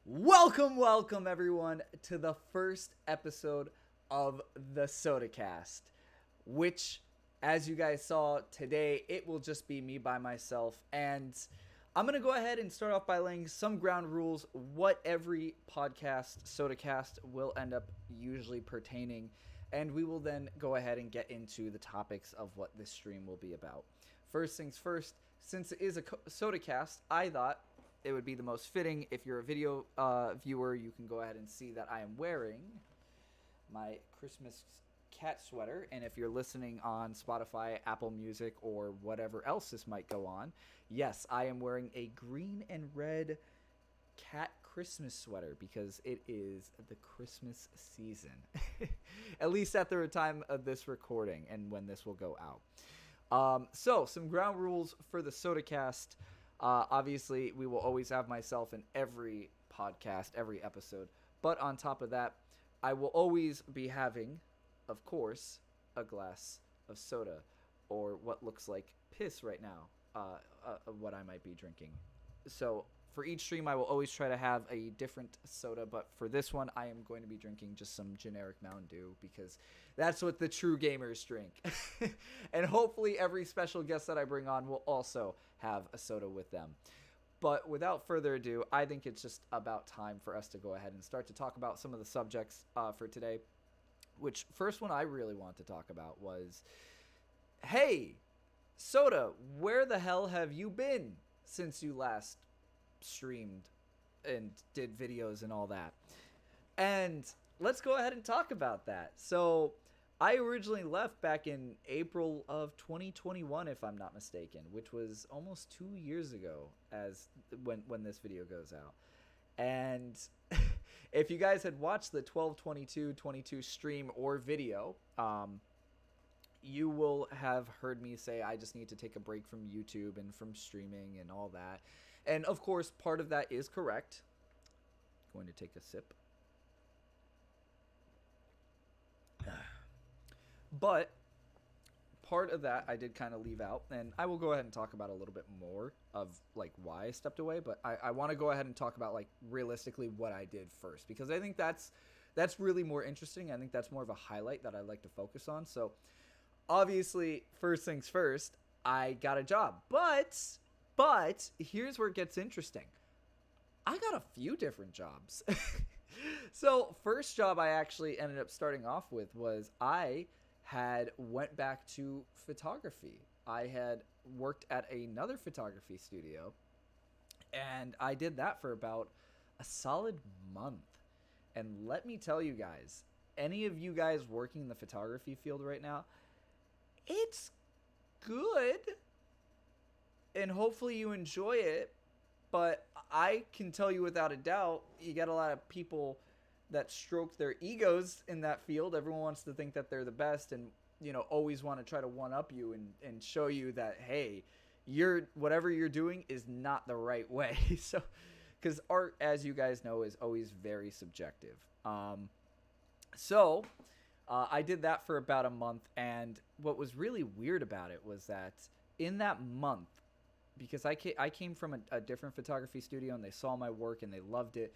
Welcome everyone to the first episode of the Sodacast, which, as you guys saw today, it will just be me by myself. And I'm going to go ahead and start off by laying some ground rules, what every podcast, Sodacast, will end up usually pertaining. And we will then go ahead and get into the topics of what this stream will be about. First things first, since it is a Sodacast, I thought it would be the most fitting. If you're a video viewer, you can go ahead and see that I am wearing my Christmas cat sweater. And if you're listening on Spotify, Apple Music, or whatever else this might go on, yes, I am wearing a green and red cat Christmas sweater because it is the Christmas season. At least at the time of this recording and when this will go out. So some ground rules for the Sodacast. Obviously, we will always have myself in every podcast, every episode. But on top of that, I will always be having, of course, a glass of soda, or what looks like piss right now, what I might be drinking. So for each stream, I will always try to have a different soda, but for this one, I am going to be drinking just some generic Mountain Dew because that's what the true gamers drink. And hopefully every special guest that I bring on will also have a soda with them. But without further ado, I think it's just about time for us to go ahead and start to talk about some of the subjects for today. Which first one I really want to talk about was, hey, Soda, where the hell have you been since you last streamed and did videos and all that? And let's go ahead and talk about that. So I originally left back in April of 2021, if I'm not mistaken, which was almost 2 years ago as when this video goes out. And if you guys had watched the 12/22/22 stream or video, you will have heard me say I just need to take a break from YouTube and from streaming and all that. And of course, part of that is correct. Going to take a sip. But part of that I did kind of leave out, and I will go ahead and talk about a little bit more of like why I stepped away. But I want to go ahead and talk about like realistically what I did first, because I think that's really more interesting. I think that's more of a highlight that I like to focus on. So obviously, first things first, I got a job, but here's where it gets interesting. I got a few different jobs. So first job I actually ended up starting off with was I had went back to photography. I had worked at another photography studio, and I did that for about a solid month. And let me tell you guys, any of you guys working in the photography field right now, it's good, and hopefully you enjoy it. But I can tell you without a doubt, you got a lot of people that stroke their egos in that field. Everyone wants to think that they're the best and, you know, always want to try to one up you and show you that, hey, whatever you're doing is not the right way. So, because art, as you guys know, is always very subjective. So I did that for about a month. And what was really weird about it was that in that month, because I came from a different photography studio and they saw my work and they loved it,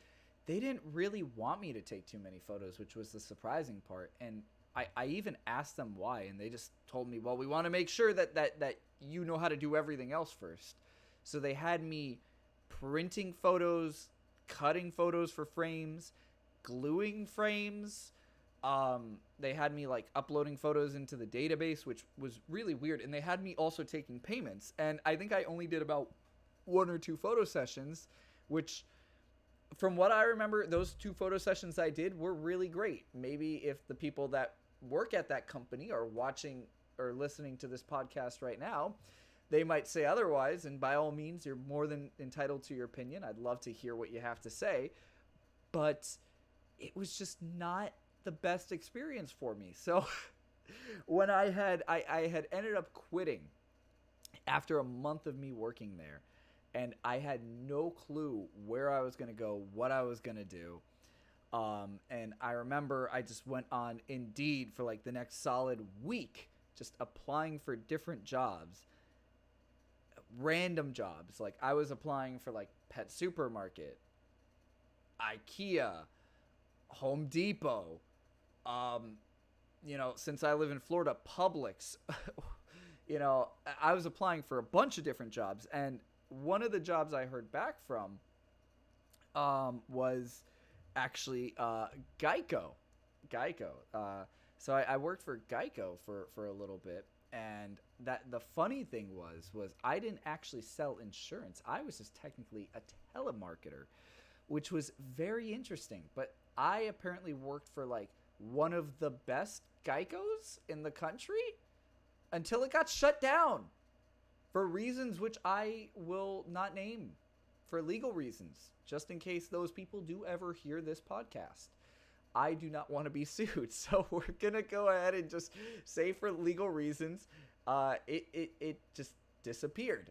they didn't really want me to take too many photos, which was the surprising part. And I even asked them why, and they just told me, well, we want to make sure that you know how to do everything else first. So they had me printing photos, cutting photos for frames, gluing frames. They had me like uploading photos into the database, which was really weird. And they had me also taking payments. And I think I only did about 1 or 2 photo sessions, which from what I remember, those 2 photo sessions I did were really great. Maybe if the people that work at that company are watching or listening to this podcast right now, they might say otherwise. And by all means, you're more than entitled to your opinion. I'd love to hear what you have to say. But it was just not the best experience for me. So when I had ended up quitting after a month of me working there, and I had no clue where I was going to go, what I was going to do. And I remember I just went on Indeed for like the next solid week, just applying for different jobs, random jobs. Like I was applying for like pet supermarket, IKEA, Home Depot, since I live in Florida, Publix. I was applying for a bunch of different jobs, and one of the jobs I heard back from was actually Geico. Geico. So I worked for Geico for a little bit, and that the funny thing was I didn't actually sell insurance. I was just technically a telemarketer, which was very interesting. But I apparently worked for like one of the best Geicos in the country until it got shut down for reasons which I will not name, for legal reasons, just in case those people do ever hear this podcast. I do not want to be sued, so we're gonna go ahead and just say for legal reasons, it just disappeared.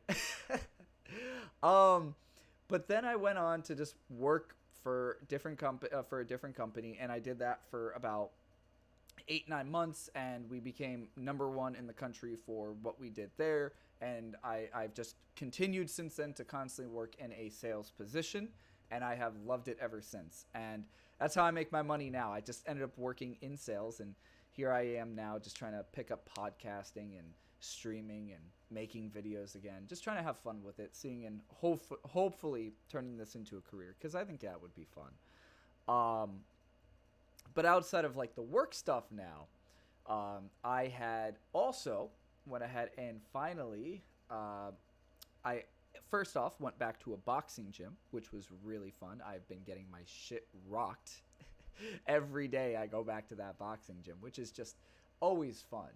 But then I went on to just work for a different company, and I did that for about 8-9 months, and we became number one in the country for what we did there. And I've just continued since then to constantly work in a sales position, and I have loved it ever since. And that's how I make my money now. I just ended up working in sales, and here I am now just trying to pick up podcasting and streaming and making videos again, just trying to have fun with it, seeing and hopefully turning this into a career, because I think that would be fun. But outside of like the work stuff now, I had also went ahead and finally, I first off went back to a boxing gym, which was really fun. I've been getting my shit rocked every day. I go back to that boxing gym, which is just always fun.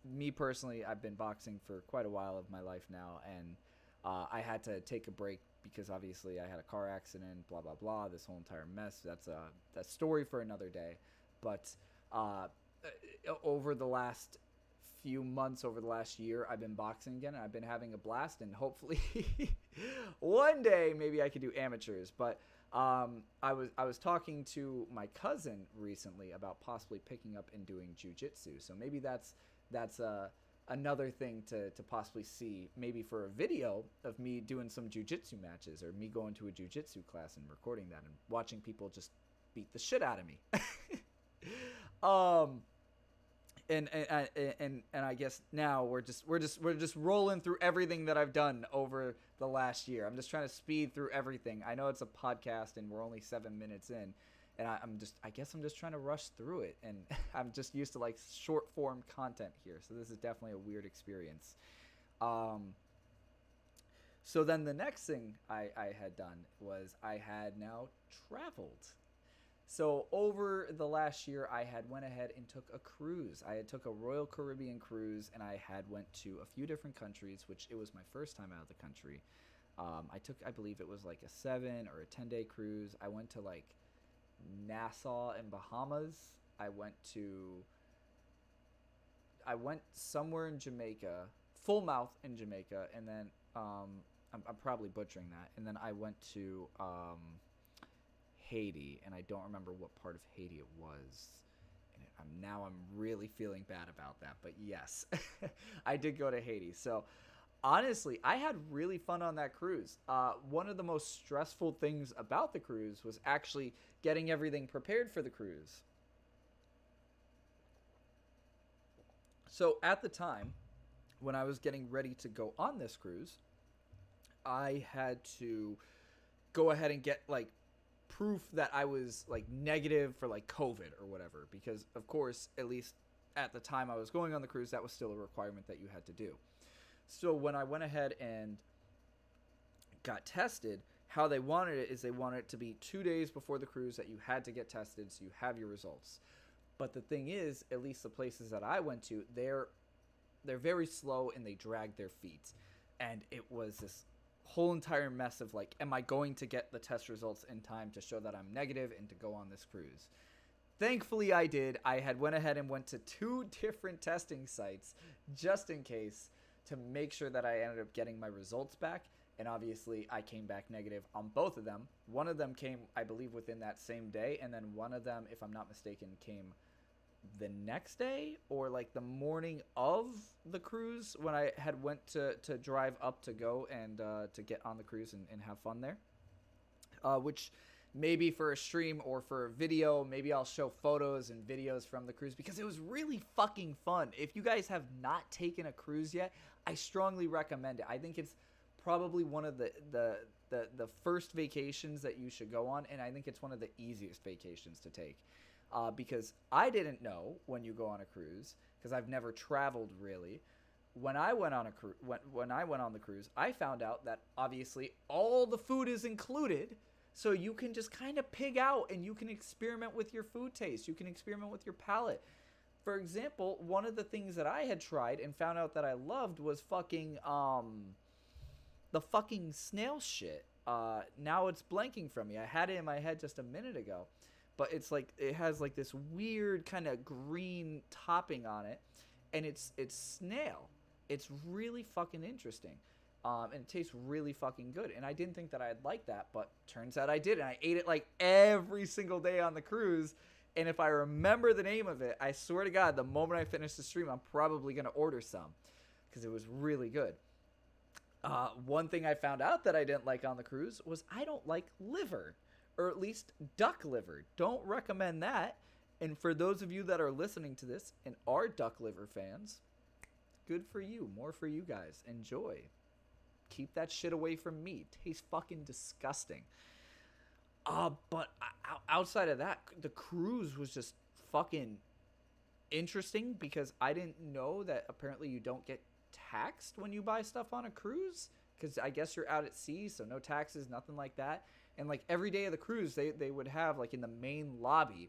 Me personally, I've been boxing for quite a while of my life now, and I had to take a break because obviously I had a car accident, blah, blah, blah, this whole entire mess. That's a story for another day. But over the last few months, over the last year, I've been boxing again, and I've been having a blast, and hopefully one day maybe I could do amateurs. But I was talking to my cousin recently about possibly picking up and doing jujitsu. So maybe that's another thing to possibly see, maybe for a video of me doing some jujitsu matches, or me going to a jujitsu class and recording that and watching people just beat the shit out of me. And I guess now we're just rolling through everything that I've done over the last year. I'm just trying to speed through everything. I know it's a podcast and we're only 7 minutes in, and I guess I'm just trying to rush through it, and I'm just used to like short form content here, so this is definitely a weird experience. So then the next thing I had done was I had now traveled. So over the last year, I had went ahead and took a cruise. I had took a Royal Caribbean cruise, and I had went to a few different countries, which it was my first time out of the country. I believe it was like a 7 or a 10-day cruise. I went to like Nassau in Bahamas. I went somewhere in Jamaica, Falmouth in Jamaica, and then I'm probably butchering that. And then I went to Haiti, and I don't remember what part of Haiti it was. And I'm really feeling bad about that, but yes, I did go to Haiti. So honestly, I had really fun on that cruise. One of the most stressful things about the cruise was actually getting everything prepared for the cruise. So at the time when I was getting ready to go on this cruise, I had to go ahead and get like proof that I was like negative for like COVID or whatever, because of course, at least at the time I was going on the cruise, that was still a requirement that you had to do. So when I went ahead and got tested, how they wanted it is they wanted it to be 2 days before the cruise that you had to get tested, so you have your results. But the thing is, at least the places that I went to, they're very slow and they drag their feet. And it was this whole entire mess of like, am I going to get the test results in time to show that I'm negative and to go on this cruise? Thankfully I did. I had went ahead and went to 2 different testing sites just in case, to make sure that I ended up getting my results back. And obviously I came back negative on both of them. One of them came, I believe, within that same day, and then one of them, if I'm not mistaken, came the next day or like the morning of the cruise, when I had went to drive up to go and to get on the cruise and have fun there. which maybe for a stream or for a video, maybe I'll show photos and videos from the cruise because it was really fucking fun. If you guys have not taken a cruise yet, I strongly recommend it. I think it's probably one of the first vacations that you should go on, and I think it's one of the easiest vacations to take. Because I didn't know when you go on a cruise, because I've never traveled really. When I went on when I went on the cruise, I found out that obviously all the food is included, so you can just kind of pig out and you can experiment with your food taste. You can experiment with your palate. For example, one of the things that I had tried and found out that I loved was fucking the fucking snail shit. Now it's blanking from me. I had it in my head just a minute ago. But it's like, it has like this weird kind of green topping on it, and it's snail. It's really fucking interesting, and it tastes really fucking good. And I didn't think that I'd like that, but turns out I did, and I ate it like every single day on the cruise. And if I remember the name of it, I swear to God, the moment I finish the stream, I'm probably gonna order some, because it was really good. One thing I found out that I didn't like on the cruise was I don't like liver. Or at least duck liver. Don't recommend that. And for those of you that are listening to this and are duck liver fans, good for you. More for you guys. Enjoy. Keep that shit away from me. It tastes fucking disgusting. But outside of that, the cruise was just fucking interesting because I didn't know that apparently you don't get taxed when you buy stuff on a cruise. Because I guess you're out at sea, so no taxes, nothing like that. And like every day of the cruise, they would have like in the main lobby,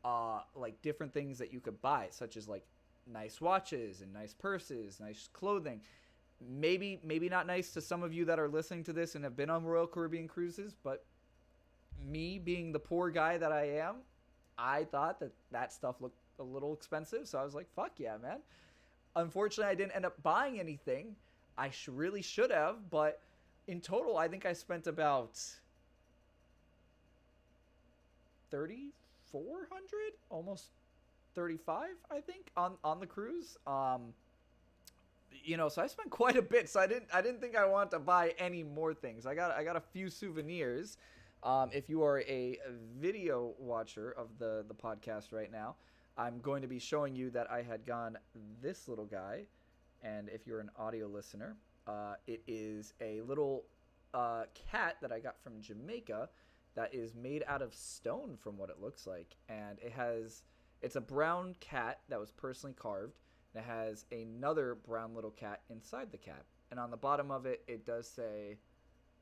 like different things that you could buy, such as like nice watches and nice purses, nice clothing. Maybe not nice to some of you that are listening to this and have been on Royal Caribbean cruises, but me being the poor guy that I am, I thought that stuff looked a little expensive. So I was like, fuck yeah, man. Unfortunately, I didn't end up buying anything. I really should have, but in total, I think I spent about $3,400, almost $35, I think, on the cruise. So I spent quite a bit. So I didn't think I wanted to buy any more things. I got a few souvenirs. If you are a video watcher of the podcast right now, I'm going to be showing you that I had gone this little guy. And if you're an audio listener, it is a little cat that I got from Jamaica that is made out of stone from what it looks like. And it's a brown cat that was personally carved. And it has another brown little cat inside the cat. And on the bottom of it, it does say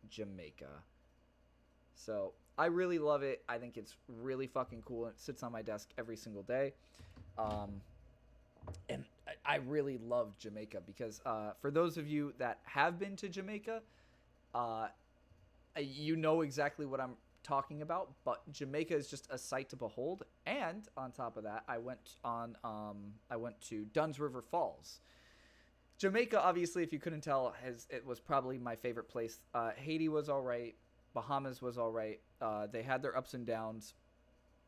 Jamaica. So I really love it. I think it's really fucking cool. And it sits on my desk every single day. And I really love Jamaica because for those of you that have been to Jamaica, you know exactly what I'm talking about. But Jamaica is just a sight to behold. And on top of that, I went to Dunn's River Falls. Jamaica, obviously, if you couldn't tell, it was probably my favorite place. Haiti was all right. Bahamas was all right. They had their ups and downs.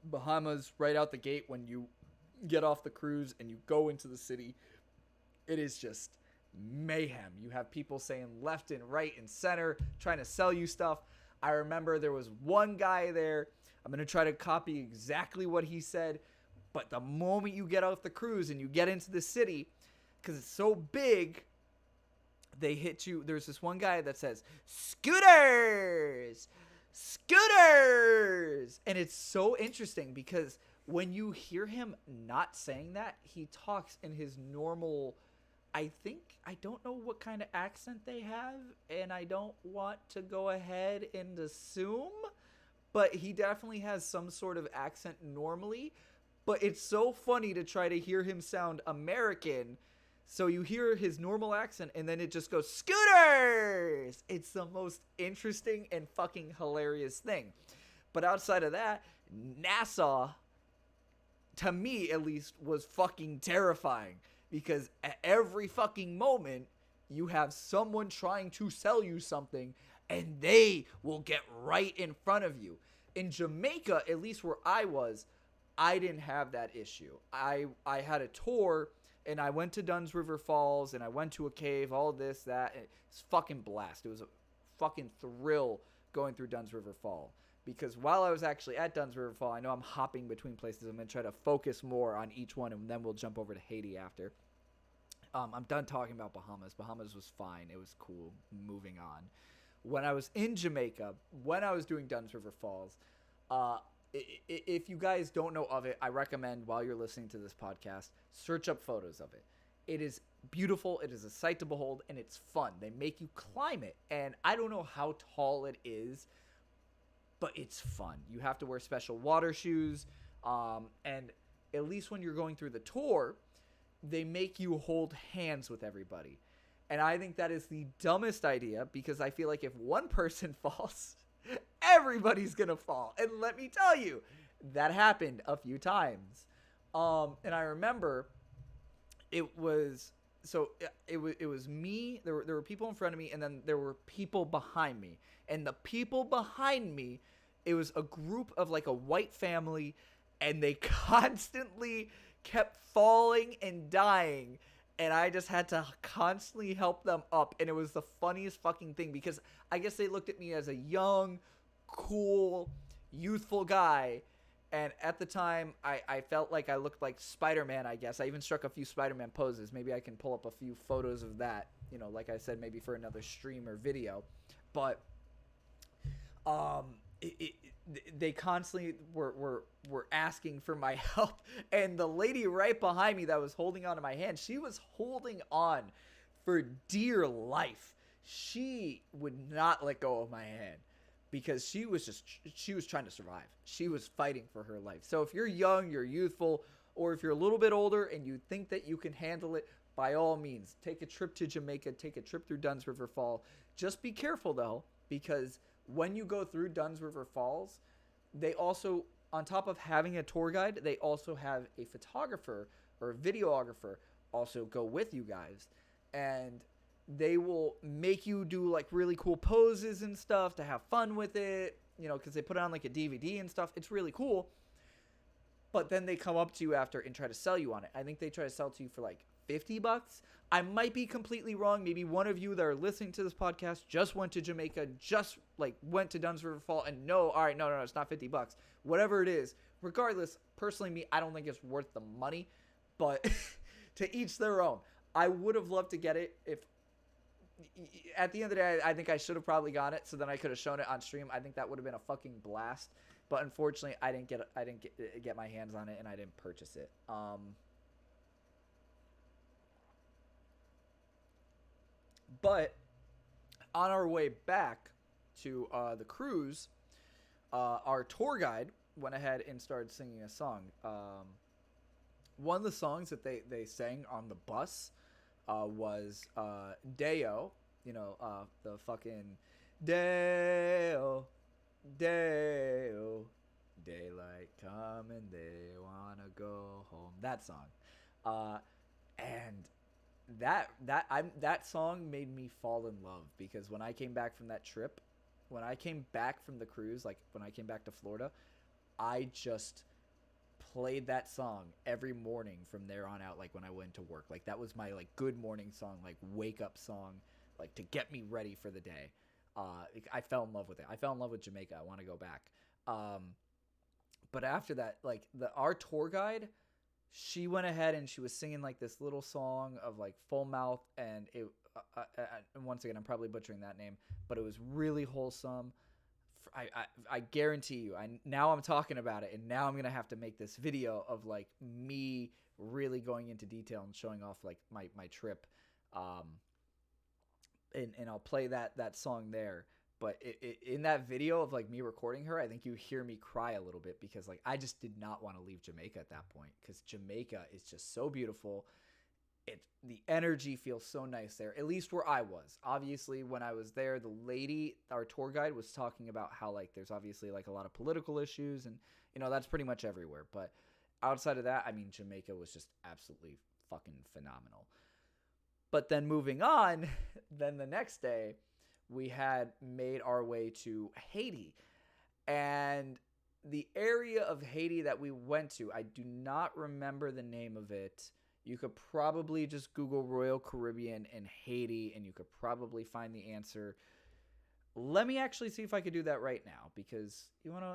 Bahamas, right out the gate when you get off the cruise and you go into the city, it is just mayhem. You have people saying left and right and center, trying to sell you stuff. I remember there was one guy there. I'm going to try to copy exactly what he said. But the moment you get off the cruise and you get into the city, because it's so big, they hit you. There's this one guy that says, "Scooters! Scooters!" And it's so interesting because when you hear him not saying that, he talks in his normal, I don't know what kind of accent they have, and I don't want to go ahead and assume, but he definitely has some sort of accent normally. But it's so funny to try to hear him sound American. So you hear his normal accent, and then it just goes, "Scooters!" It's the most interesting and fucking hilarious thing. But outside of that, Nassau, to me at least, was fucking terrifying. Because at every fucking moment, you have someone trying to sell you something, and they will get right in front of you. In Jamaica, at least where I was, I didn't have that issue. I had a tour, and I went to Dunn's River Falls, and I went to a cave, all this, that. It's fucking blast. It was a fucking thrill going through Dunn's River Fall. Because while I was actually at Dunn's River Fall, I know I'm hopping between places. I'm going to try to focus more on each one, and then we'll jump over to Haiti after. I'm done talking about Bahamas. Bahamas was fine. It was cool. Moving on. When I was in Jamaica, when I was doing Dunn's River Falls, if you guys don't know of it, I recommend while you're listening to this podcast, search up photos of it. It is beautiful. It is a sight to behold, and it's fun. They make you climb it, and I don't know how tall it is, but it's fun. You have to wear special water shoes, and at least when you're going through the tour, they make you hold hands with everybody. And I think that is the dumbest idea, because I feel like if one person falls, everybody's going to fall. And let me tell you, that happened a few times. And I remember it was me, there were people in front of me, and then there were people behind me. And the people behind me, it was a group of like a white family, and they constantly kept falling and dying, and I just had to constantly help them up. And it was the funniest fucking thing, because I guess they looked at me as a young, cool, youthful guy, and at the time I felt like I looked like Spider-Man. I guess I even struck a few Spider-Man poses. Maybe I can pull up a few photos of that, like I said, maybe for another stream or video. But they constantly were asking for my help, and the lady right behind me that was holding on to my hand, she was holding on for dear life. She would not let go of my hand, because she was trying to survive. She was fighting for her life. So if you're young, you're youthful, or if you're a little bit older and you think that you can handle it, by all means, take a trip to Jamaica, take a trip through Dunn's River Fall. Just be careful though, because when you go through Dunn's River Falls, they also, on top of having a tour guide, they also have a photographer or a videographer also go with you guys. And they will make you do like really cool poses and stuff to have fun with it, because they put it on like a DVD and stuff. It's really cool. But then they come up to you after and try to sell you on it. I think they try to sell it to you for like $50. I might be completely wrong. Maybe one of you that are listening to this podcast just went to Jamaica, just like went to Dunn's River Fall, and no, it's not $50. Whatever it is, regardless, personally, me, I don't think it's worth the money, but to each their own. I would have loved to get it. If at the end of the day, I think I should have probably got it, so then I could have shown it on stream. I think that would have been a fucking blast. But unfortunately, I didn't get my hands on it, and I didn't purchase it. But on our way back to the cruise, our tour guide went ahead and started singing a song. One of the songs that they sang on the bus was Deo, the fucking Deo, Deo, daylight come and they wanna go home. That song, and that song made me fall in love, because when I came back from that trip, when I came back from the cruise, like when I came back to Florida, I just played that song every morning from there on out. Like when I went to work, like that was my like good morning song, like wake up song, like to get me ready for the day. I fell in love with it. I fell in love with Jamaica. I want to go back. But after that, like our tour guide, she went ahead and she was singing like this little song of like Full Mouth, and it and once again, I'm probably butchering that name, but it was really wholesome. I guarantee you, now I'm talking about it, and now I'm gonna have to make this video of like me really going into detail and showing off like my trip, and I'll play that song there. But in that video of like me recording her, I think you hear me cry a little bit, because like I just did not want to leave Jamaica at that point, because Jamaica is just so beautiful. The energy feels so nice there, at least where I was. Obviously, when I was there, the lady, our tour guide, was talking about how like there's obviously like a lot of political issues, and that's pretty much everywhere. But outside of that, I mean, Jamaica was just absolutely fucking phenomenal. But then moving on, then the next day, we had made our way to Haiti. And the area of Haiti that we went to, I do not remember the name of it. You could probably just Google Royal Caribbean and Haiti, and you could probably find the answer. Let me actually see if I could do that right now, because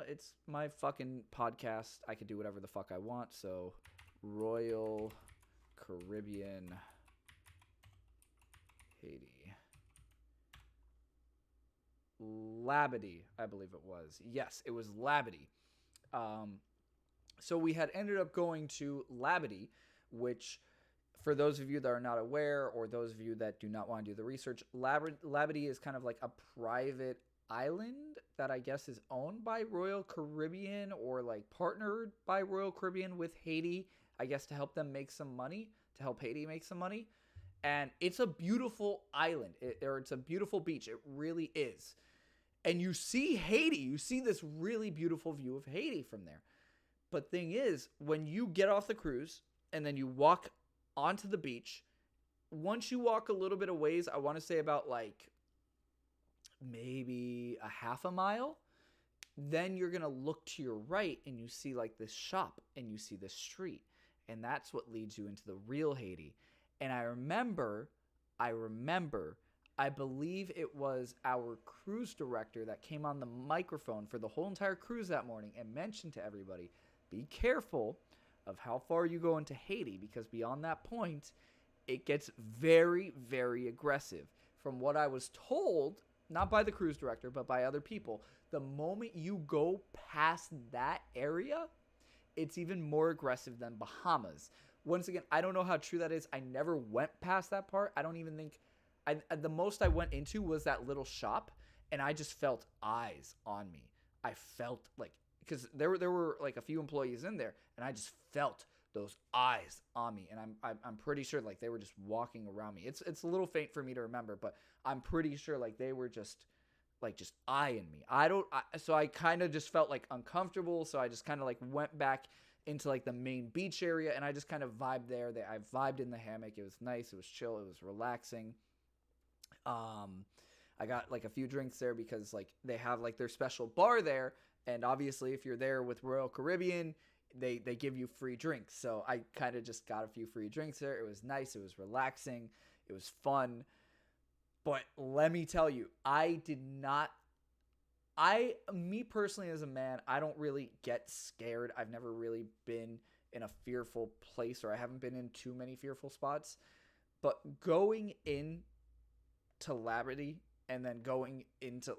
it's my fucking podcast. I could do whatever the fuck I want. So, Royal Caribbean, Haiti, Labadee, I believe it was. Yes, it was Labadee. So we had ended up going to Labadee, which, for those of you that are not aware, or those of you that do not want to do the research, Labadee is kind of like a private island that I guess is owned by Royal Caribbean, or like partnered by Royal Caribbean with Haiti, I guess, to help them make some money, to help Haiti make some money. And it's a beautiful island, it's a beautiful beach. It really is. And you see Haiti, you see this really beautiful view of Haiti from there. But thing is, when you get off the cruise and then you walk onto the beach, once you walk a little bit of ways, I want to say about like maybe a half a mile, then you're going to look to your right and you see like this shop and you see this street. And that's what leads you into the real Haiti. And I remember, I believe it was our cruise director that came on the microphone for the whole entire cruise that morning and mentioned to everybody, be careful of how far you go into Haiti, because beyond that point, it gets very, very aggressive. From what I was told, not by the cruise director, but by other people, the moment you go past that area, it's even more aggressive than Bahamas. Once again, I don't know how true that is. I never went past that part. I don't even think... the most I went into was that little shop, and I just felt eyes on me. I felt like... because there were like a few employees in there, and I just felt those eyes on me, and I'm pretty sure like they were just walking around me. It's a little faint for me to remember, but I'm pretty sure like they were just eyeing me. So I kind of just felt like uncomfortable, so I just kind of like went back into like the main beach area, and I just kind of vibed there. I vibed in the hammock. It was nice. It was chill. It was relaxing. I got like a few drinks there because like they have like their special bar there. And obviously, if you're there with Royal Caribbean, they give you free drinks. So I kind of just got a few free drinks there. It was nice. It was relaxing. It was fun. But let me tell you, me personally as a man, I don't really get scared. I've never really been in a fearful place, or I haven't been in too many fearful spots. But going in to Labadee, and then going into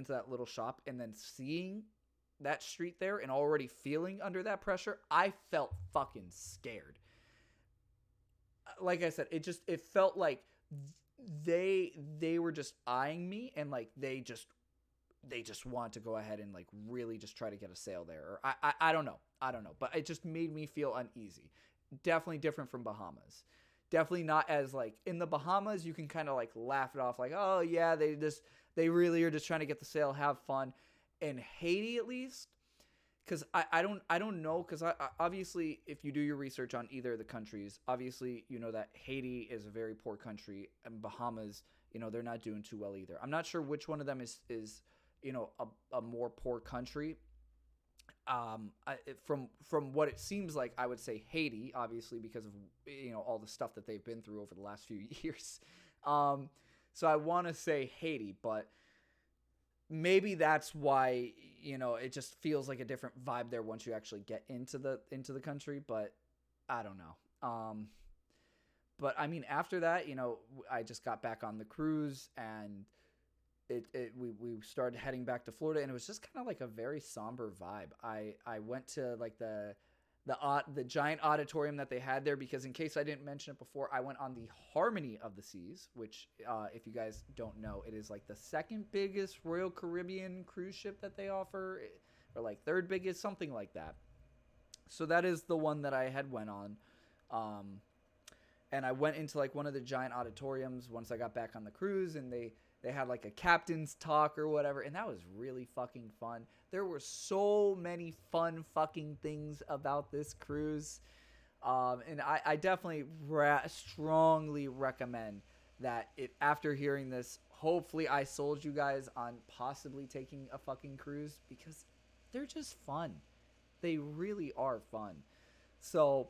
that little shop, and then seeing that street there and already feeling under that pressure, I felt fucking scared. Like I said, it felt like they were just eyeing me, and like they just want to go ahead and like really just try to get a sale there. Or I don't know, but it just made me feel uneasy. Definitely different from Bahamas. Definitely not as like in the Bahamas, you can kind of like laugh it off like, oh yeah, they really are just trying to get the sale, have fun. In Haiti, at least, because I don't know, because I obviously, if you do your research on either of the countries, obviously you know that Haiti is a very poor country, and Bahamas, they're not doing too well either. I'm not sure which one of them is a more poor country. From what it seems like, I would say Haiti, obviously, because of all the stuff that they've been through over the last few years. So I want to say Haiti, but maybe that's why it just feels like a different vibe there once you actually get into the country. But I don't know. But I mean, after that, I just got back on the cruise, and we started heading back to Florida, and it was just kind of like a very somber vibe. I went to like the giant auditorium that they had there, because in case I didn't mention it before, I went on the Harmony of the Seas, which if you guys don't know, it is like the second biggest Royal Caribbean cruise ship that they offer, or like third biggest, something like that. So that is the one that I had went on. And I went into like one of the giant auditoriums once I got back on the cruise, and they had like a captain's talk or whatever, and that was really fucking fun. There were so many fun fucking things about this cruise. And I definitely strongly recommend that after hearing this, hopefully I sold you guys on possibly taking a fucking cruise, because they're just fun. They really are fun. So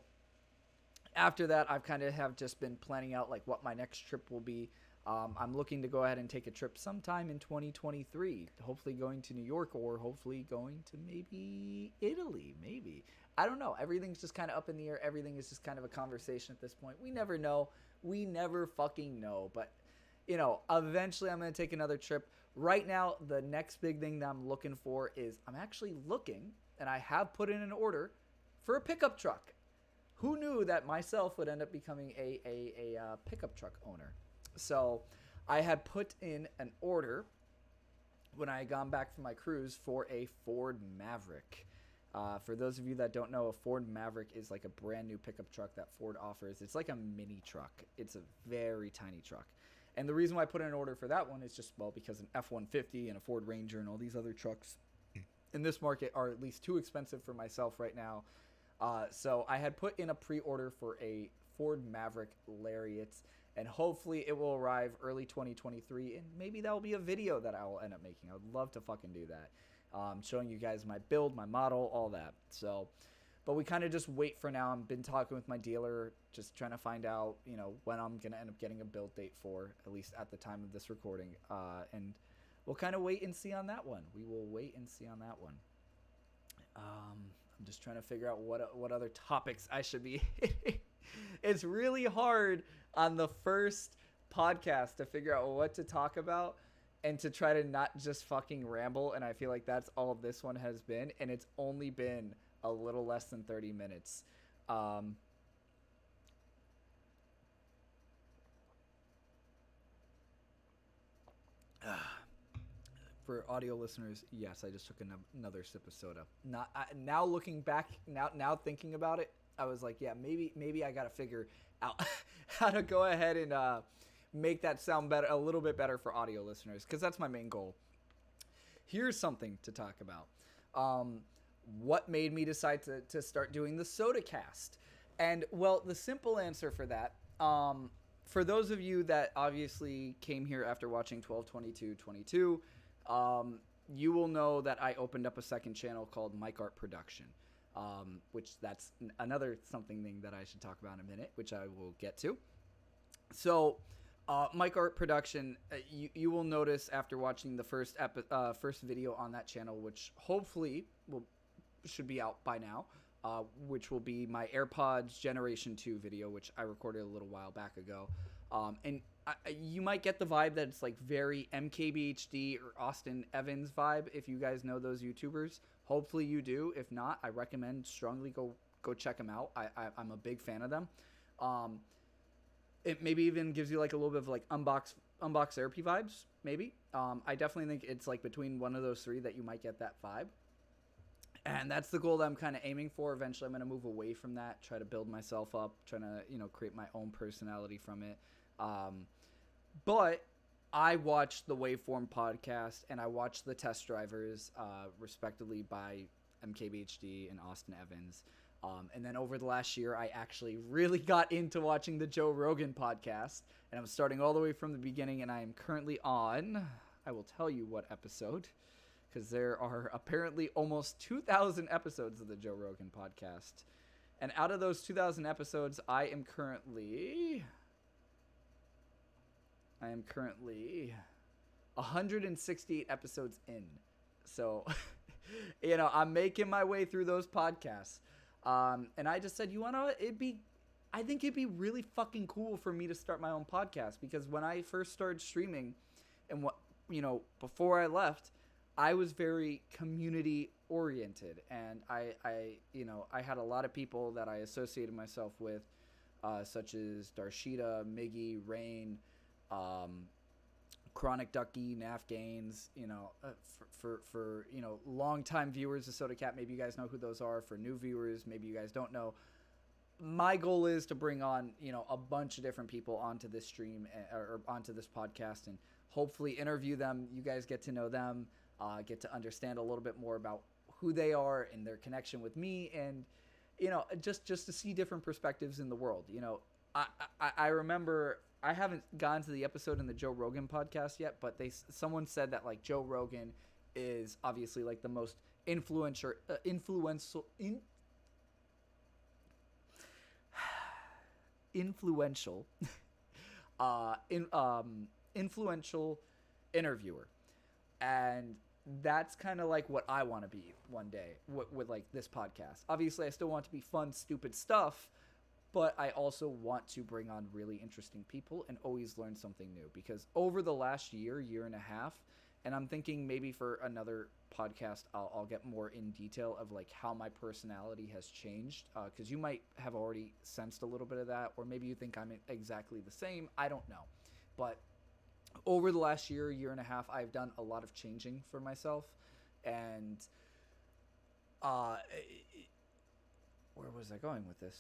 after that, I've kind of have just been planning out like what my next trip will be. I'm looking to go ahead and take a trip sometime in 2023, hopefully going to New York or hopefully going to maybe Italy, maybe. I don't know. Everything's just kind of up in the air. Everything is just kind of a conversation at this point. We never know. We never fucking know. But, eventually I'm going to take another trip. Right now, the next big thing that I'm looking for is I'm actually looking, and I have put in an order for a pickup truck. Who knew that myself would end up becoming a pickup truck owner? So I had put in an order when I had gone back from my cruise for a Ford Maverick. For those of you that don't know, a Ford Maverick is like a brand new pickup truck that Ford offers. It's like a mini truck. It's a very tiny truck. And the reason why I put in an order for that one is just, because an F-150 and a Ford Ranger and all these other trucks in this market are at least too expensive for myself right now. So I had put in a pre-order for a Ford Maverick Lariat, and hopefully it will arrive early 2023, and maybe that will be a video that I will end up making. I would love to fucking do that. Showing you guys my build, my model, all that. So, but we kind of just wait for now. I've been talking with my dealer, just trying to find out, when I'm going to end up getting a build date for, at least at the time of this recording. And we'll kind of wait and see on that one. We will wait and see on that one. I'm just trying to figure out what other topics I should be hitting. It's really hard on the first podcast to figure out what to talk about and to try to not just fucking ramble. And I feel like that's all this one has been. And it's only been a little less than 30 minutes. For audio listeners, yes, I just took another sip of soda. Now looking back, now thinking about it, I was like, yeah, maybe I got to figure out how to go ahead and make that sound better, a little bit better for audio listeners, because that's my main goal. Here's something to talk about. What made me decide to start doing the Sodacast? And, well, the simple answer for that, for those of you that obviously came here after watching 12/22/22, you will know that I opened up a second channel called Mike Art Production, which that's another something that I should talk about in a minute, which I will get to. So, Mike Art Production, you will notice after watching the first video on that channel, which hopefully should be out by now, which will be my AirPods Generation 2 video, which I recorded a little while back ago. And you might get the vibe that it's like very MKBHD or Austin Evans vibe if you guys know those YouTubers. Hopefully you do. If not, I recommend strongly go check them out. I'm a big fan of them. It maybe even gives you like a little bit of like unbox therapy vibes, maybe. I definitely think it's like between one of those three that you might get that vibe. And that's the goal that I'm kind of aiming for. Eventually, I'm going to move away from that, try to build myself up, trying to, create my own personality from it. But I watched the Waveform podcast and I watched the test drivers, respectively, by MKBHD and Austin Evans. And then over the last year, I actually really got into watching the Joe Rogan podcast. And I'm starting all the way from the beginning, and I am currently on, I will tell you what episode, because there are apparently almost 2,000 episodes of the Joe Rogan podcast. And out of those 2,000 episodes, I am currently 168 episodes in. So, I'm making my way through those podcasts. And I just said, I think it'd be really fucking cool for me to start my own podcast, because when I first started streaming and before I left, I was very community oriented, and I had a lot of people that I associated myself with, such as Darshita, Miggy, Rain, Chronic Ducky, Naf Gaines, for longtime viewers of Sodacat, maybe you guys know who those are. For new viewers, maybe you guys don't know. My goal is to bring on, a bunch of different people onto this stream or onto this podcast, and hopefully interview them. You guys get to know them, get to understand a little bit more about who they are and their connection with me, and, just to see different perspectives in the world. I remember, I haven't gone to the episode in the Joe Rogan podcast yet, but someone said that like Joe Rogan is obviously like the most influential influential interviewer. And that's kind of like what I want to be one day with like this podcast. Obviously, I still want to be fun, stupid stuff, but I also want to bring on really interesting people and always learn something new. Because over the last year and a half, and I'm thinking maybe for another podcast, I'll get more in detail of like how my personality has changed. Because you might have already sensed a little bit of that, or maybe you think I'm exactly the same. I don't know. But over the last year and a half, I've done a lot of changing for myself. And where was I going with this?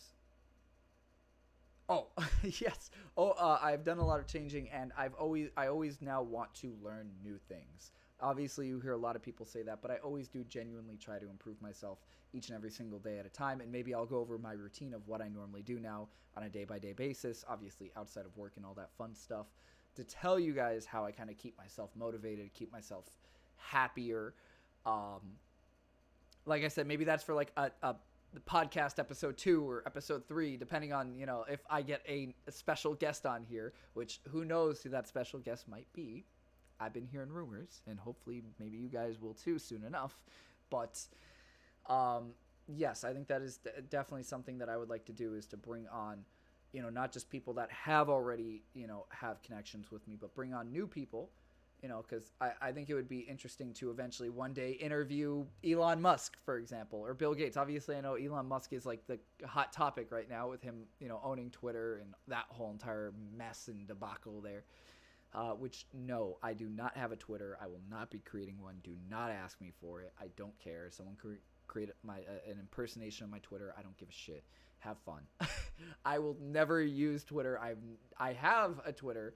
Oh, yes. I've done a lot of changing, and I always now want to learn new things. Obviously, you hear a lot of people say that, but I always do genuinely try to improve myself each and every single day at a time. And maybe I'll go over my routine of what I normally do now on a day-by-day basis, obviously outside of work and all that fun stuff, to tell you guys how I kind of keep myself motivated, keep myself happier. Like I said, maybe that's for like a podcast episode 2 or episode 3, depending on, you know, if I get a special guest on here, which who knows who that special guest might be. I've been hearing rumors, and hopefully maybe you guys will too soon enough. But yes, I think that is definitely something that I would like to do, is to bring on, you know, not just people that have already, you know, have connections with me, but bring on new people, you know, because I think it would be interesting to eventually one day interview Elon Musk, for example, or Bill Gates. Obviously, I know Elon Musk is like the hot topic right now with him, you know, owning Twitter and that whole entire mess and debacle there. Which, no, I do not have a Twitter. I will not be creating one. Do not ask me for it. I don't care. Someone create an impersonation of my Twitter. I don't give a shit. Have fun. I will never use Twitter. I have a Twitter.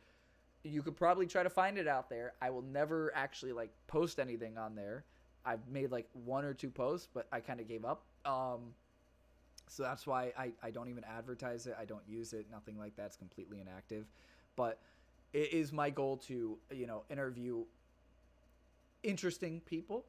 You could probably try to find it out there. I will never actually like post anything on there. I've made like 1 or 2 posts, but I kind of gave up. So that's why I don't even advertise it. I don't use it. Nothing like that. It's completely inactive. But it is my goal to, you know, interview interesting people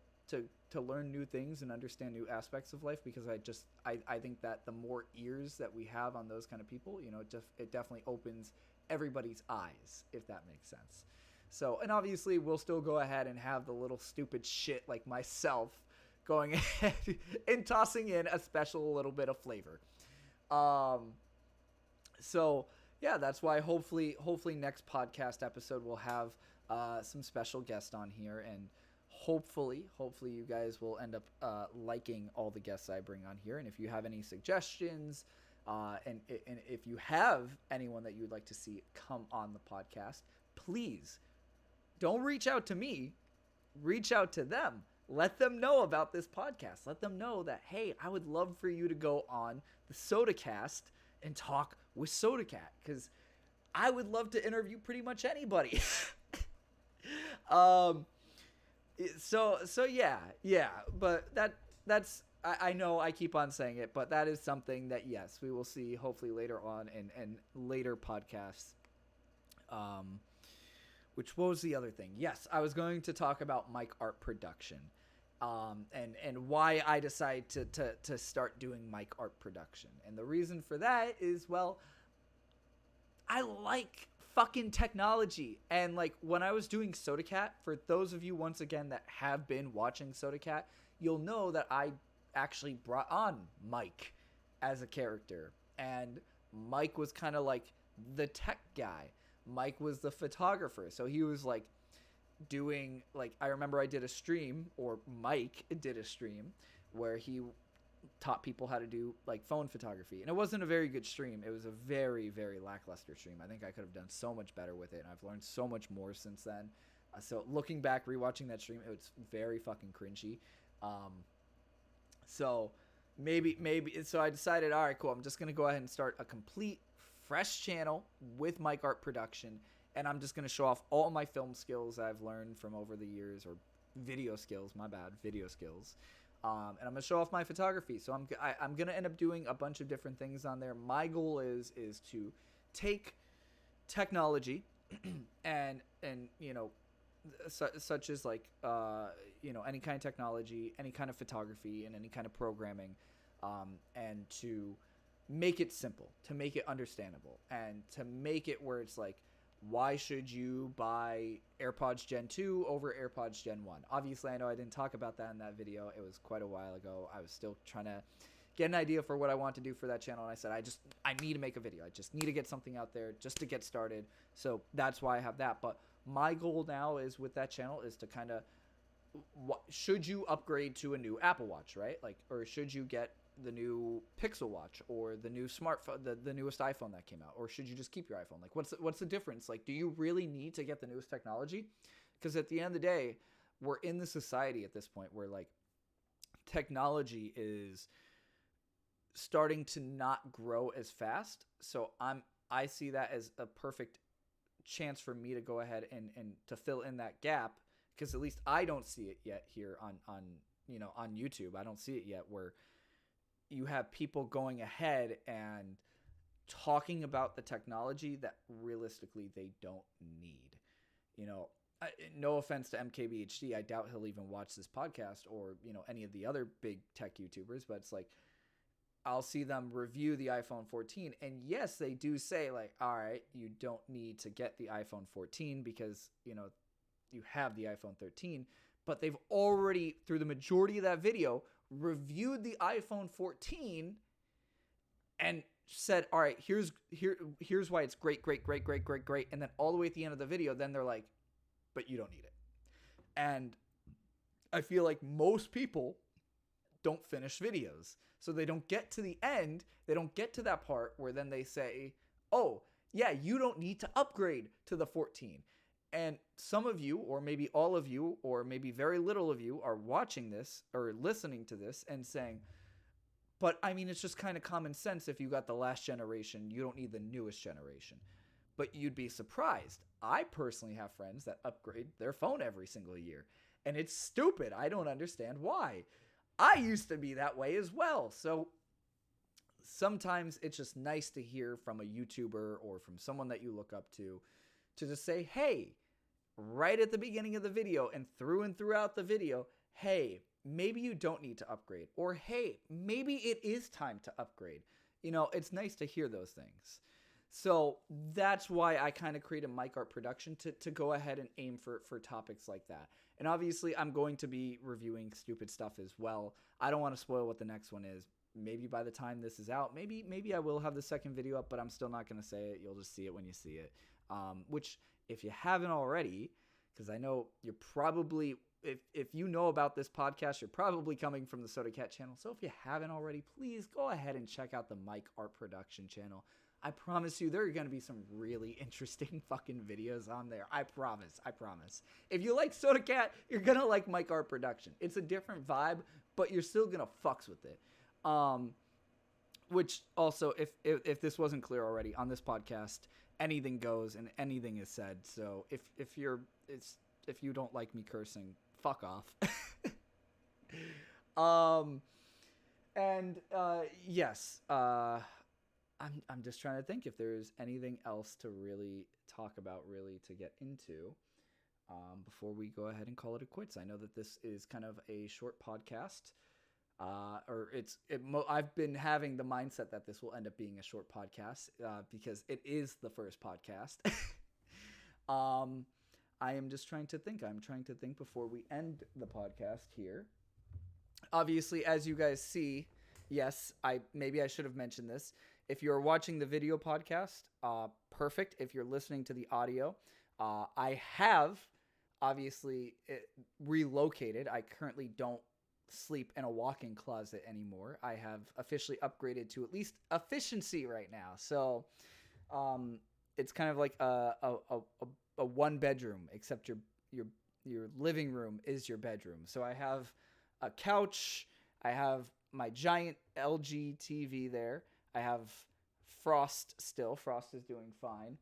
to learn new things and understand new aspects of life, because I think that the more ears that we have on those kind of people, you know, it definitely opens everybody's eyes, if that makes sense. So, and obviously we'll still go ahead and have the little stupid shit like myself going ahead and tossing in a special little bit of flavor. So yeah, that's why hopefully next podcast episode we'll have some special guests on here, and hopefully you guys will end up liking all the guests I bring on here. And if you have any suggestions, and if you have anyone that you would like to see come on the podcast, please don't reach out to me. Reach out to them. Let them know about this podcast. Let them know that, hey, I would love for you to go on the Sodacast and talk with Sodacat, because I would love to interview pretty much anybody. So yeah, but that's I know I keep on saying it, but that is something that, yes, we will see hopefully later on in later podcasts. What was the other thing? Yes, I was going to talk about mic art production, and why I decided to start doing mic art production. And the reason for that is, well, I like fucking technology. And like when I was doing Sodacat, for those of you once again that have been watching Sodacat, you'll know that I actually brought on Mike as a character, and Mike was kind of like the tech guy. Mike was the photographer, so he was like doing, like, I remember I did a stream, or Mike did a stream, where he taught people how to do like phone photography, and it wasn't a very good stream. It was a very, very lackluster stream. I think I could have done so much better with it, and I've learned so much more since then. So looking back, rewatching that stream, it was very fucking cringy. So maybe so I decided, all right, cool, I'm just gonna go ahead and start a complete fresh channel with mic art production, and I'm just gonna show off all my film skills I've learned from over the years, or video skills, video skills. And I'm gonna show off my photography. So I'm gonna end up doing a bunch of different things on there. My goal is to take technology and you know, such as like you know, any kind of technology, any kind of photography, and any kind of programming, and to make it simple, to make it understandable, and to make it where it's like, why should you buy AirPods Gen 2 over AirPods Gen 1? Obviously, I know I didn't talk about that in that video. It was quite a while ago. I was still trying to get an idea for what I want to do for that channel, and I said, I need to make a video. I just need to get something out there just to get started. So that's why I have that. But my goal now is with that channel is to kind of, should you upgrade to a new Apple Watch, right? Like, or should you get the new Pixel Watch or the new smartphone, the newest iPhone that came out, or should you just keep your iPhone? Like, what's the difference? Like, do you really need to get the newest technology? Because at the end of the day, we're in the society at this point where like technology is starting to not grow as fast. So I see that as a perfect chance for me to go ahead and to fill in that gap, because at least I don't see it yet here on YouTube. I don't see it yet where you have people going ahead and talking about the technology that realistically they don't need. No offense to MKBHD, I doubt he'll even watch this podcast or, any of the other big tech YouTubers, but it's like, I'll see them review the iPhone 14, and yes, they do say like, all right, you don't need to get the iPhone 14 because, you have the iPhone 13, but they've already, through the majority of that video, reviewed the iPhone 14 and said, all right, here's why it's great. And then all the way at the end of the video, then they're like, but you don't need it. And I feel like most people don't finish videos. So they don't get to the end. They don't get to that part where then they say, oh, yeah, you don't need to upgrade to the 14. And some of you, or maybe all of you, or maybe very little of you are watching this or listening to this and saying, but I mean, it's just kind of common sense. If you got the last generation, you don't need the newest generation. But you'd be surprised. I personally have friends that upgrade their phone every single year. And it's stupid. I don't understand why. I used to be that way as well. So sometimes it's just nice to hear from a YouTuber or from someone that you look up to just say, hey, right at the beginning of the video and throughout the video, hey, maybe you don't need to upgrade. Or, hey, maybe it is time to upgrade. It's nice to hear those things. So that's why I kind of created Mic Art Production to go ahead and aim for topics like that. And obviously, I'm going to be reviewing stupid stuff as well. I don't want to spoil what the next one is. Maybe by the time this is out, maybe I will have the second video up, but I'm still not going to say it. You'll just see it when you see it. Which, if you haven't already, because I know you're probably, if you know about this podcast, you're probably coming from the Sodacast channel. So if you haven't already, please go ahead and check out the Mic Art Production channel. I promise you, there are going to be some really interesting fucking videos on there. I promise. If you like Sodacast, you're going to like Mic Art Production. It's a different vibe, but you're still going to fucks with it. Which also, if this wasn't clear already, on this podcast, anything goes and anything is said. So if you don't like me cursing, fuck off. Yes. I'm just trying to think if there's anything else to really talk about, really to get into, before we go ahead and call it a quits. I know that this is kind of a short podcast, I've been having the mindset that this will end up being a short podcast, because it is the first podcast. I am just trying to think. I'm trying to think before we end the podcast here. Obviously, as you guys see, yes, maybe I should have mentioned this. If you're watching the video podcast, perfect. If you're listening to the audio, I have obviously relocated. I currently don't sleep in a walk-in closet anymore. I have officially upgraded to at least efficiency right now. So it's kind of like a one bedroom, except your living room is your bedroom. So I have a couch. I have my giant LG TV there. I have Frost still. Frost is doing fine.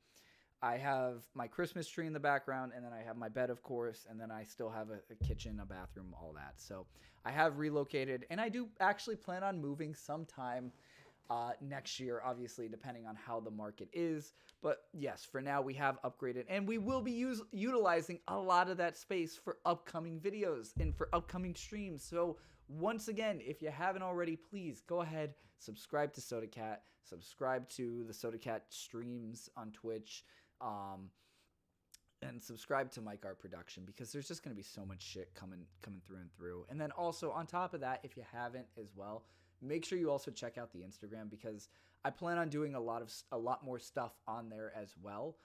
I have my Christmas tree in the background, and then I have my bed, of course, and then I still have a kitchen, a bathroom, all that. So I have relocated, and I do actually plan on moving sometime next year, obviously, depending on how the market is. But yes, for now, we have upgraded, and we will be utilizing a lot of that space for upcoming videos and for upcoming streams. So once again, if you haven't already, please go ahead, subscribe to Sodacast, subscribe to the Sodacast streams on Twitch. and subscribe to Mike Art Production, because there's just going to be so much shit coming through and through. And then also on top of that, if you haven't as well, make sure you also check out the Instagram, because I plan on doing a lot more stuff on there as well.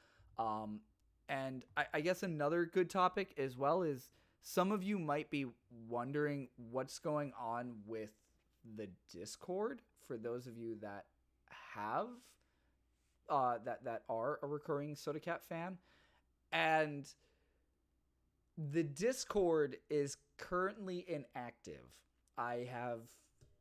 And I guess another good topic as well is, some of you might be wondering what's going on with the Discord. For those of you that have that are a recurring Sodacat fan, and the Discord is currently inactive.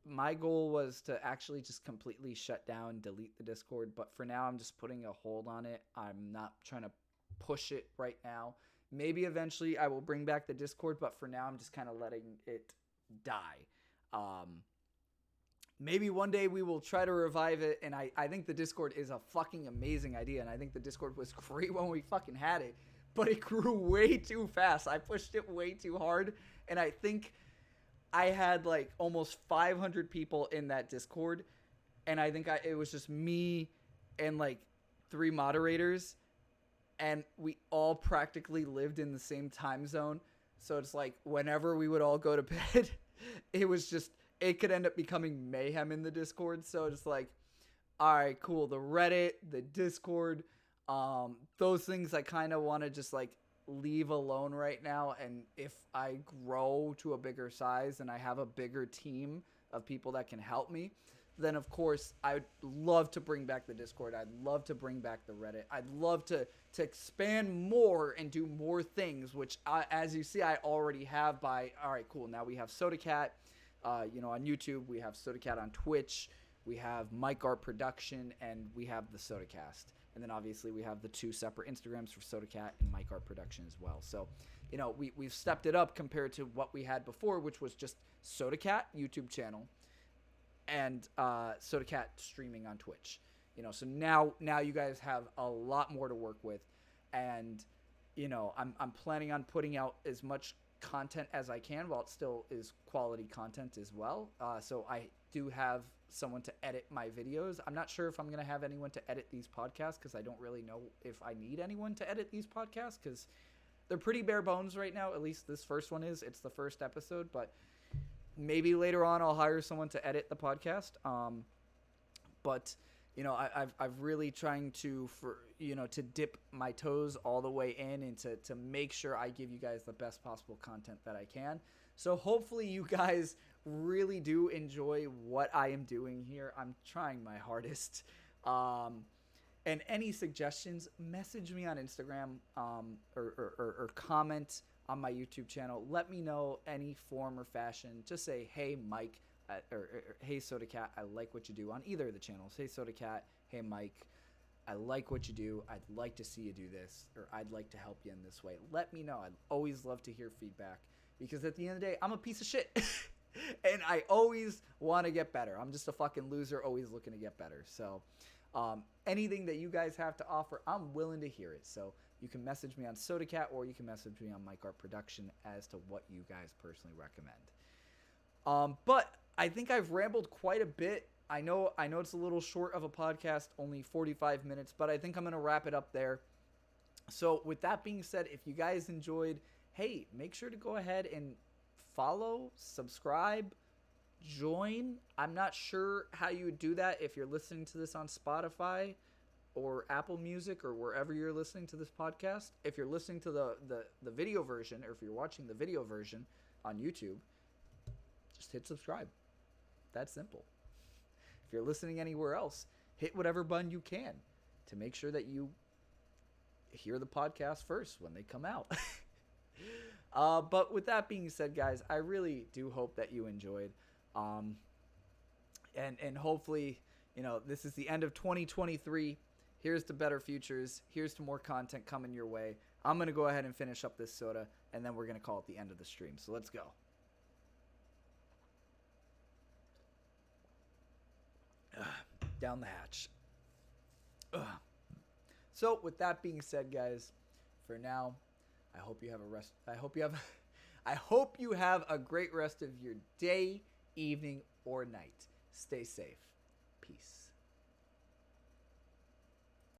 My goal was to actually just completely shut down, delete the Discord, but for now I'm just putting a hold on it. I'm not trying to push it right now. Maybe eventually I will bring back the Discord, but for now I'm just kind of letting it die. Maybe one day we will try to revive it, and I think the Discord is a fucking amazing idea, and I think the Discord was great when we fucking had it, but it grew way too fast. I pushed it way too hard, and I think I had like almost 500 people in that Discord, and I think it was just me and like 3 moderators, and we all practically lived in the same time zone. So it's like whenever we would all go to bed, it could end up becoming mayhem in the Discord. So it's like, all right, cool. The Reddit, the Discord, those things I kind of want to just like leave alone right now. And if I grow to a bigger size and I have a bigger team of people that can help me, then of course I'd love to bring back the Discord. I'd love to bring back the Reddit. I'd love to expand more and do more things, which as you see, I already have all right, cool. Now we have Sodacat, on YouTube, we have Sodacat on Twitch, we have Mike Art Production, and we have the Sodacast. And then obviously we have the 2 separate Instagrams for Sodacat and Mike Art Production as well. So, we've stepped it up compared to what we had before, which was just Sodacat YouTube channel and Sodacat streaming on Twitch. So now you guys have a lot more to work with, and I'm planning on putting out as much content as I can, while it still is quality content as well. So I do have someone to edit my videos. I'm not sure if I'm going to have anyone to edit these podcasts, because I don't really know if I need anyone to edit these podcasts, because they're pretty bare bones right now. At least this first one is. It's the first episode, but maybe later on I'll hire someone to edit the podcast. But I've really trying to dip my toes all the way in, and to make sure I give you guys the best possible content that I can. So hopefully you guys really do enjoy what I am doing here. I'm trying my hardest. And any suggestions, message me on Instagram, or comment on my YouTube channel. Let me know any form or fashion. Just say, hey, Mike, or hey, Sodacat, I like what you do on either of the channels. Hey, Sodacat, hey, Mike, I like what you do. I'd like to see you do this, or I'd like to help you in this way. Let me know. I'd always love to hear feedback, because at the end of the day, I'm a piece of shit. And I always want to get better. I'm just a fucking loser, always looking to get better. So anything that you guys have to offer, I'm willing to hear it. So you can message me on Sodacat, or you can message me on Mike Art Production as to what you guys personally recommend. But I think I've rambled quite a bit. I know it's a little short of a podcast, only 45 minutes, but I think I'm going to wrap it up there. So with that being said, if you guys enjoyed, hey, make sure to go ahead and follow, subscribe, join. I'm not sure how you would do that if you're listening to this on Spotify or Apple Music or wherever you're listening to this podcast. If you're listening to the video version, or if you're watching the video version on YouTube, just hit subscribe. That's simple. If you're listening anywhere else, hit whatever button you can to make sure that you hear the podcast first when they come out. But with that being said, guys, I really do hope that you enjoyed. And hopefully, this is the end of 2023. Here's to better futures. Here's to more content coming your way. I'm going to go ahead and finish up this soda, and then we're going to call it the end of the stream. So let's go. Down the hatch. So with that being said, guys, for now, I hope you have a great rest of your day, evening, or night. Stay safe. Peace.